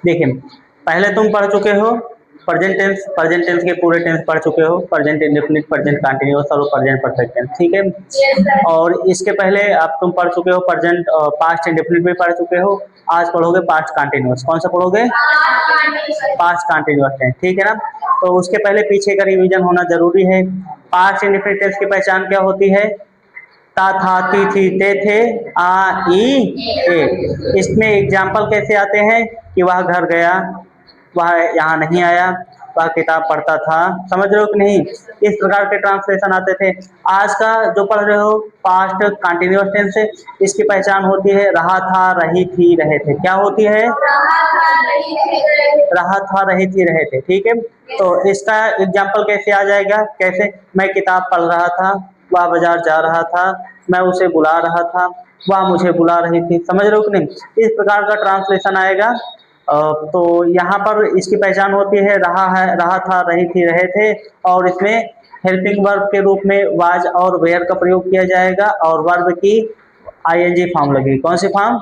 देखिए, पहले तुम पढ़ चुके हो प्रेजेंट टेंस के पूरे टेंस पढ़ चुके हो, प्रेजेंट इंडेफिनिट, प्रेजेंट कंटिन्यूअस और प्रेजेंट परफेक्ट टेंस, ठीक है। Yes, sir. और इसके पहले अब तुम पढ़ चुके हो प्रेजेंट पास्ट इंडेफिनिट भी पढ़ चुके हो। आज पढ़ोगे पास्ट कंटिन्यूअस। कौन सा पढ़ोगे? पास्ट कंटिन्यूअस टेंस, ठीक है ना। तो उसके पहले पीछे का रिवीजन होना जरूरी है। पास्ट इंडेफिनिट टेंस की पहचान क्या होती है? ता, था, ती, थी, ते, थे, आ, ई, ए। इसमें एग्जाम्पल कैसे आते हैं कि वह घर गया, वह यहाँ नहीं आया, वह किताब पढ़ता था। समझ रहे हो कि नहीं? इस प्रकार के ट्रांसलेशन आते थे। आज का जो पढ़ रहे हो पास्ट कंटिन्यूअस टेंस है, इसकी पहचान होती है रहा था, रही थी, रहे थे। क्या होती है? रहा था, रही थी, रहे थे, ठीक है। तो इसका एग्जाम्पल कैसे आ जाएगा? कैसे? मैं किताब पढ़ रहा था, वह बाजार जा रहा था, मैं उसे बुला रहा था, वह मुझे बुला रही थी। समझ रहे हो कि नहीं? इस प्रकार का ट्रांसलेशन आएगा। तो यहाँ पर इसकी पहचान होती है रहा था, रही थी, रहे थे। और इसमें हेल्पिंग वर्ब के रूप में वाज और वेयर का प्रयोग किया जाएगा और वर्ब की आईएनजी फॉर्म लगेगी। कौन सी फॉर्म?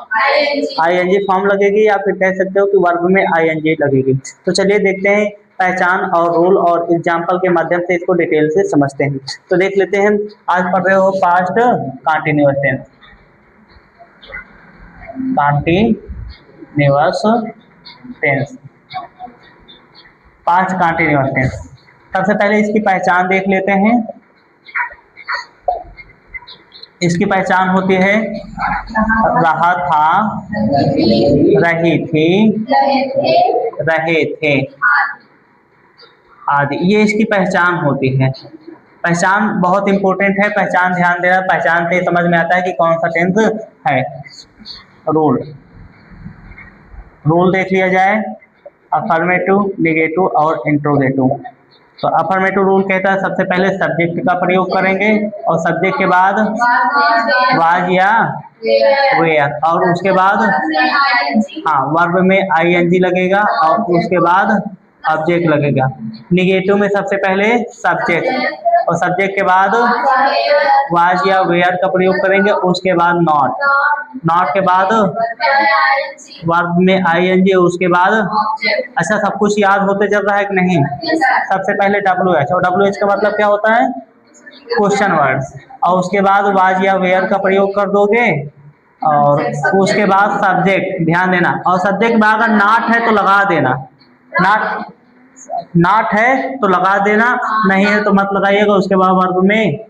आईएनजी फॉर्म लगेगी, या फिर कह सकते हो कि वर्ब में आईएनजी लगेगी। तो चलिए देखते हैं, पहचान और रूल और एग्जाम्पल के माध्यम से इसको डिटेल से समझते हैं। तो देख लेते हैं, आज पढ़ रहे हो past continuous tense. Continuous tense, past continuous tense. सबसे पहले इसकी पहचान देख लेते हैं। इसकी पहचान होती है रहा था, रही थी, रहे थे आदि, ये इसकी पहचान होती है। पहचान बहुत इंपॉर्टेंट है, पहचान ध्यान देना। पहचान से समझ में आता है कि कौन सा टेंस है। रूल, रूल देख लिया जाए, अफर्मेटिव, निगेटिव और इंट्रोगेटिव। तो अफर्मेटिव रूल कहता है सबसे पहले सब्जेक्ट का प्रयोग करेंगे और सब्जेक्ट के बाद वाज या वेयर, और उसके बाद हाँ वर्ब में आईएनजी लगेगा और उसके बाद ऑब्जेक्ट लगेगा। निगेटिव में सबसे पहले सब्जेक्ट और सब्जेक्ट के बाद वाज या वेयर का प्रयोग करेंगे, उसके बाद नॉट, नॉट के बाद वर्ब में आईएनजी, उसके बाद अच्छा सब कुछ याद होते चल रहा है कि नहीं? सबसे पहले डब्ल्यू एच, और डब्ल्यू एच का मतलब क्या होता है? Question words. और उसके बाद वाज या वेयर का प्रयोग कर दोगे और उसके बाद सब्जेक्ट, ध्यान देना। और सब्जेक्ट में अगर नॉट है तो लगा देना, नॉट, नॉट है तो लगा देना, नहीं है तो मत लगाइएगा। उसके बाद वर्ब में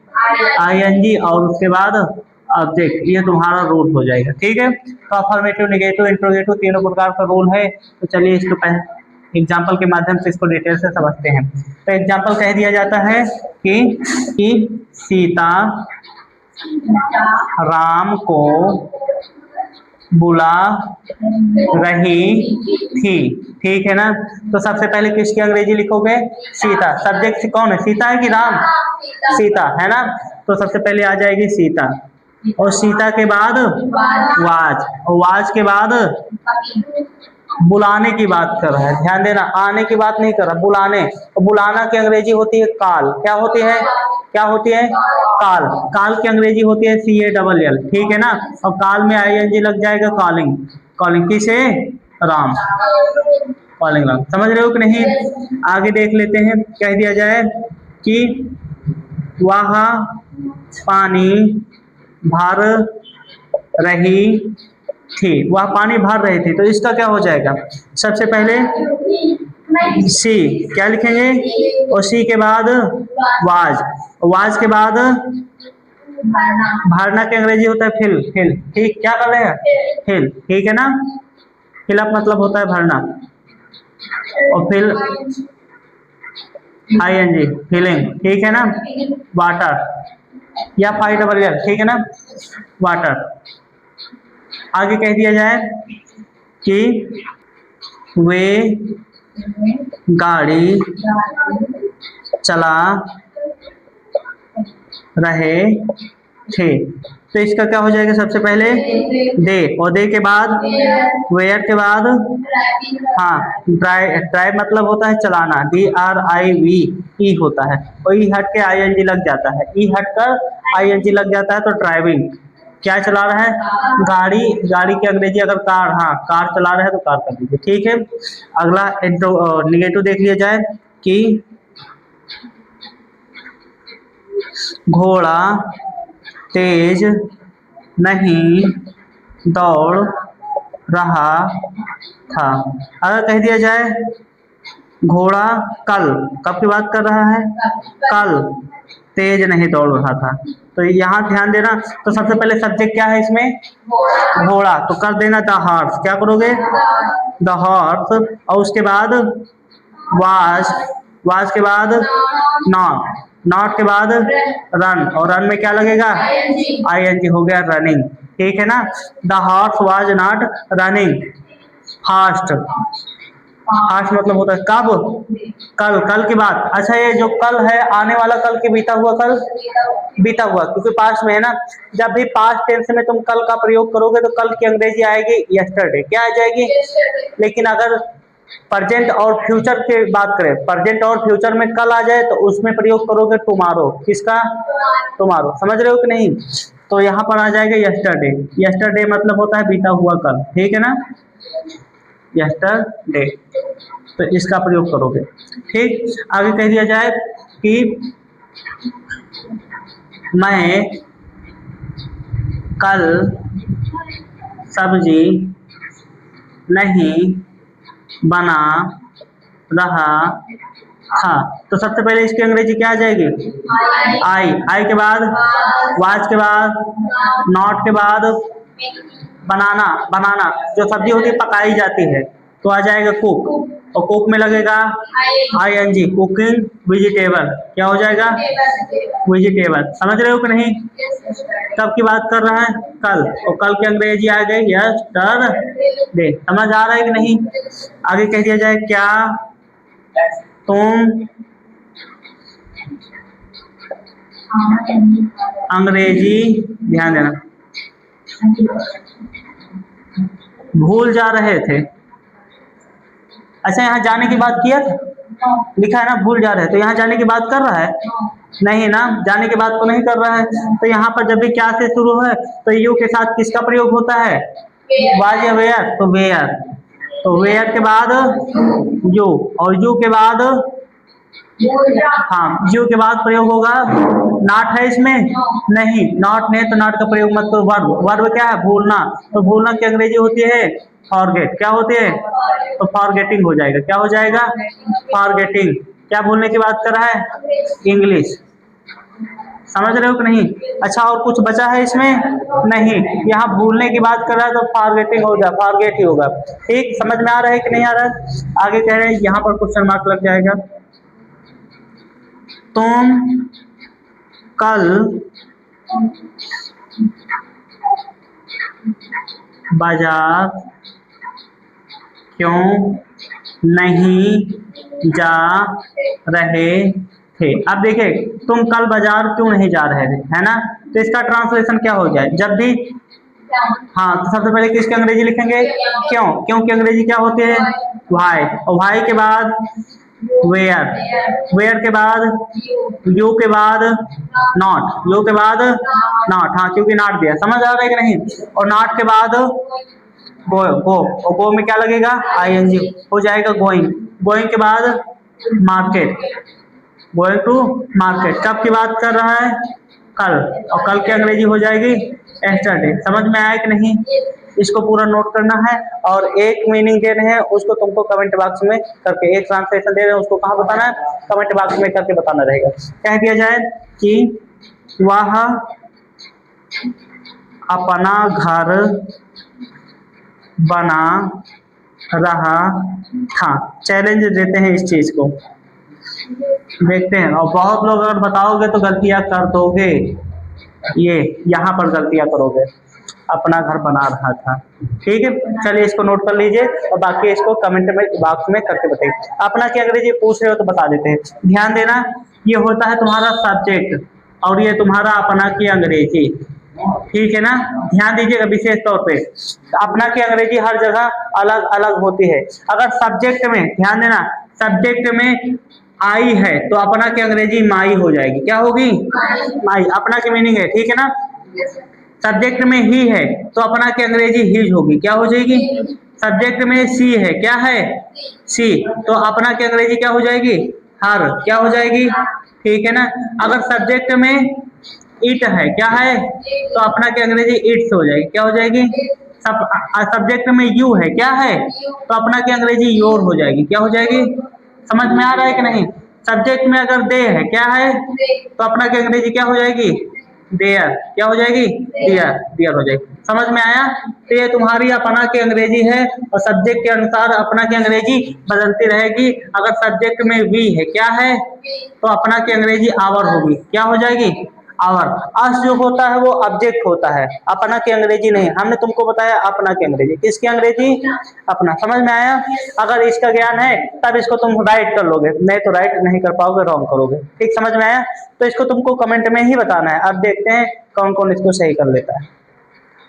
आईएनजी और उसके बाद ऑब्जेक्ट, ये तुम्हारा रूल हो जाएगा, ठीक है। तो अफर्मेटिव, निगेटिव, इंट्रोगेटिव तीनों प्रकार का रूल है। तो चलिए इसको पहले एग्जाम्पल के माध्यम से इसको डिटेल से समझते हैं। तो एग्जाम्पल कह दिया जाता है कि सीता राम को बुला रही थी, ठीक है ना। तो सबसे पहले किसकी अंग्रेजी लिखोगे? सीता। सब्जेक्ट कौन है? सीता है कि राम? सीता है ना। तो सबसे पहले आ जाएगी सीता, और सीता के बाद वाज, और वाज के बाद बुलाने की बात कर रहा है, ध्यान देना। आने की बात नहीं कर रहा, बुलाने। और बुलाना की अंग्रेजी होती है कॉल। क्या होती है? क्या होती है? कॉल। कॉल की अंग्रेजी होती है CALL, ठीक है ना। और कॉल में आईएनजी लग जाएगा, कॉलिंग। कॉलिंग किसे? राम, कॉलिंग राम। समझ रहे हो कि नहीं? आगे देख लेते हैं, कह दिया जाए कि वह पानी भर रही थी, वह पानी भर रही थी। तो इसका क्या हो जाएगा? सबसे पहले सी, क्या लिखेंगे? और सी के बाद वाज, वाज के बाद भरना की अंग्रेजी होता है फिल, फिल, ठीक। क्या कर रहे हैं? फिल, ठीक है ना। फिलअप मतलब होता है भरना, और फिल आईएनजी, फिलिंग, ठीक है ना। वाटर या FILL, ठीक है ना, वाटर। आगे कह दिया जाए कि वे गाड़ी चला रहे थे। तो इसका क्या हो जाएगा? सबसे पहले दे, और दे के बाद वेयर के बाद हाँ ड्राइव, ड्राइव मतलब होता है चलाना, DRIVE होता है। और ई हट के आईएनजी लग जाता है, ई हट कर आईएनजी लग जाता है तो ड्राइविंग, क्या चला रहा है? गाड़ी। गाड़ी की अंग्रेजी अगर कार, हाँ कार चला रहा है तो कार कर दीजिए, ठीक है। अगला निगेटिव देख लिया जाए कि घोड़ा तेज नहीं दौड़ रहा था। अगर कह दिया जाए घोड़ा कल, कब की बात कर रहा है? कल तेज नहीं दौड़ रहा था। तो यहाँ ध्यान देना, तो सबसे पहले सब्जेक्ट क्या है इसमें? घोड़ा। तो कर देना द हॉर्स। क्या करोगे? The horse. और उसके बाद वाज, वाज के बाद नॉट, नॉट के बाद रन, और रन में क्या लगेगा? ING हो गया रनिंग, ठीक है ना। The horse was not running fast. Fast मतलब होता है कब? कल, कल की बात। अच्छा ये जो कल है आने वाला कल की बीता हुआ कल, बीता हुआ, क्योंकि पास्ट में है ना। जब भी पास्ट टेंस में तुम कल का प्रयोग करोगे तो कल की अंग्रेजी आएगी यस्टरडे। क्या आ जाएगी? लेकिन अगर प्रेजेंट और फ्यूचर की बात करें, प्रेजेंट और फ्यूचर में कल आ जाए तो उसमें प्रयोग करोगे टुमारो। किसका? टुमारो। समझ रहे हो कि नहीं? तो यहाँ पर आ जाएगा यस्टरडे। यस्टरडे मतलब होता है बीता हुआ कल, ठीक है ना, यस्टरडे। तो इसका प्रयोग करोगे, ठीक। आगे कह दिया जाए कि मैं कल सब्जी नहीं बना रहा था। तो सबसे पहले इसकी अंग्रेजी क्या आ जाएगी? आई। आई के बाद वाज के बाद नॉट के बाद बनाना। बनाना जो सब्जी होती है पकाई जाती है तो आ जाएगा कुक, और कुक में लगेगा ING, कुकिंग वेजिटेबल। क्या हो जाएगा? वेजिटेबल। समझ रहे हो कि नहीं? कब की बात कर रहा है? कल। और कल की अंग्रेजी आ गई यस्टरडे। समझ आ रहा है कि नहीं? आगे कह दिया जाए क्या तुम अंग्रेजी, ध्यान देना, भूल जा रहे थे? अच्छा यहाँ जाने की बात किया था, लिखा है ना भूल जा रहे हैं, तो यहाँ जाने की बात कर रहा है? नहीं ना, जाने की बात तो नहीं कर रहा है। तो यहाँ पर जब भी क्या से शुरू है तो यू के साथ किसका प्रयोग होता है? वाज या वेयर? तो वेयर। तो वेयर के बाद यू, और यू के बाद, हाँ यू के बाद प्रयोग होगा नॉट। है इसमें? नहीं, नॉट नहीं, तो नॉट का प्रयोग मत करो। वर्ब। वर्ब क्या है? भूलना। तो भूलना की अंग्रेजी होती है फॉरगेट। क्या होती है? तो फॉरगेटिंग हो जाएगा। क्या हो जाएगा? फॉरगेटिंग। क्या भूलने की बात कर रहा है? इंग्लिश। समझ रहे हो कि नहीं? अच्छा और कुछ बचा है इसमें? नहीं, यहाँ भूलने की बात कर रहा है तो फॉरगेटिंग हो जाए, फॉरगेट ही होगा, ठीक। समझ में आ रहा है कि नहीं आ रहा है? आगे कह रहे हैं यहाँ पर क्वेश्चन मार्क लग जाएगा। तुम कल बाजार क्यों नहीं जा रहे थे? अब देखिए तुम कल बाजार क्यों नहीं जा रहे थे, है ना। तो इसका ट्रांसलेशन क्या हो जाए? जब भी, हाँ तो सबसे पहले किसकी अंग्रेजी लिखेंगे? क्यों। क्यों की अंग्रेजी क्या होती है? व्हाई। और व्हाई के बाद वेयर, वेयर के बाद यू के बाद नॉट, यू के बाद नॉट, हाँ क्योंकि नॉट दिया। समझ आ रहा है कि नहीं? और नॉट के बाद गो, गो, और गो में क्या लगेगा? ING हो जाएगा गोइंग। गोइंग के बाद मार्केट, गोइंग टू मार्केट। कब की बात कर रहा है? कल। और कल की अंग्रेजी हो जाएगी यस्टरडे। समझ में आया कि नहीं? इसको पूरा नोट करना है और एक मीनिंग दे रहे हैं उसको तुमको कमेंट बॉक्स में करके, एक ट्रांसलेशन दे रहे हैं उसको कहाँ बताना है? कमेंट बॉक्स में करके बताना रहेगा। कह दिया जाए कि वह अपना घर बना रहा था। चैलेंज देते हैं इस चीज को, देखते हैं। और बहुत लोग अगर बताओगे तो गलतियां कर दोगे, ये यहाँ पर गलतियां करोगे। अपना घर बना रहा था, ठीक है। चलिए इसको नोट कर लीजिए और बाकी इसको कमेंट में बॉक्स में करके बताइए। अपना की अंग्रेजी पूछ रहे हो तो बता देते हैं। ध्यान देना, ये होता है तुम्हारा सब्जेक्ट और ये तुम्हारा अपना की अंग्रेजी, ठीक है ना। ध्यान दीजिएगा विशेष तौर पे, अपना की अंग्रेजी हर जगह अलग अलग होती है। अगर सब्जेक्ट में, ध्यान देना, सब्जेक्ट में आई है तो अपना की अंग्रेजी माई हो जाएगी। क्या होगी? माई। अपना की मीनिंग है, ठीक है ना। सब्जेक्ट में ही है तो अपना की अंग्रेजी हीज होगी, क्या हो जाएगी? सब्जेक्ट में सी है, क्या है? सी, तो अपना की अंग्रेजी क्या हो जाएगी? हर, क्या हो जाएगी? ठीक है ना। अगर सब्जेक्ट में इट है, क्या है? तो अपना की अंग्रेजी इट्स हो जाएगी, क्या हो जाएगी? सब्जेक्ट में यू है, क्या है? तो अपना की अंग्रेजी योर हो जाएगी, क्या हो जाएगी? समझ में आ रहा है कि नहीं? सब्जेक्ट में अगर दे है, क्या है? तो अपना की अंग्रेजी क्या हो जाएगी? देयर, क्या हो जाएगी? दियर, दियर हो जाएगी। समझ में आया? तो ये तुम्हारी अपना की अंग्रेजी है और सब्जेक्ट के अनुसार अपना की अंग्रेजी बदलती रहेगी। अगर सब्जेक्ट में वी है, क्या है? तो अपना की अंग्रेजी आवर होगी, क्या हो जाएगी? आवर। अस जो होता है वो ऑब्जेक्ट होता है, अपना की अंग्रेजी नहीं। हमने तुमको बताया अपना की अंग्रेजी, किसकी अंग्रेजी? अपना। समझ में आया? अगर इसका ज्ञान है तब इसको तुम राइट कर लोगे, नहीं तो राइट नहीं कर पाओगे, रॉन्ग करोगे। ठीक, समझ में आया? तो इसको तुमको कमेंट में ही बताना है। अब देखते हैं कौन कौन इसको सही कर लेता है।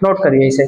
नोट करिए इसे।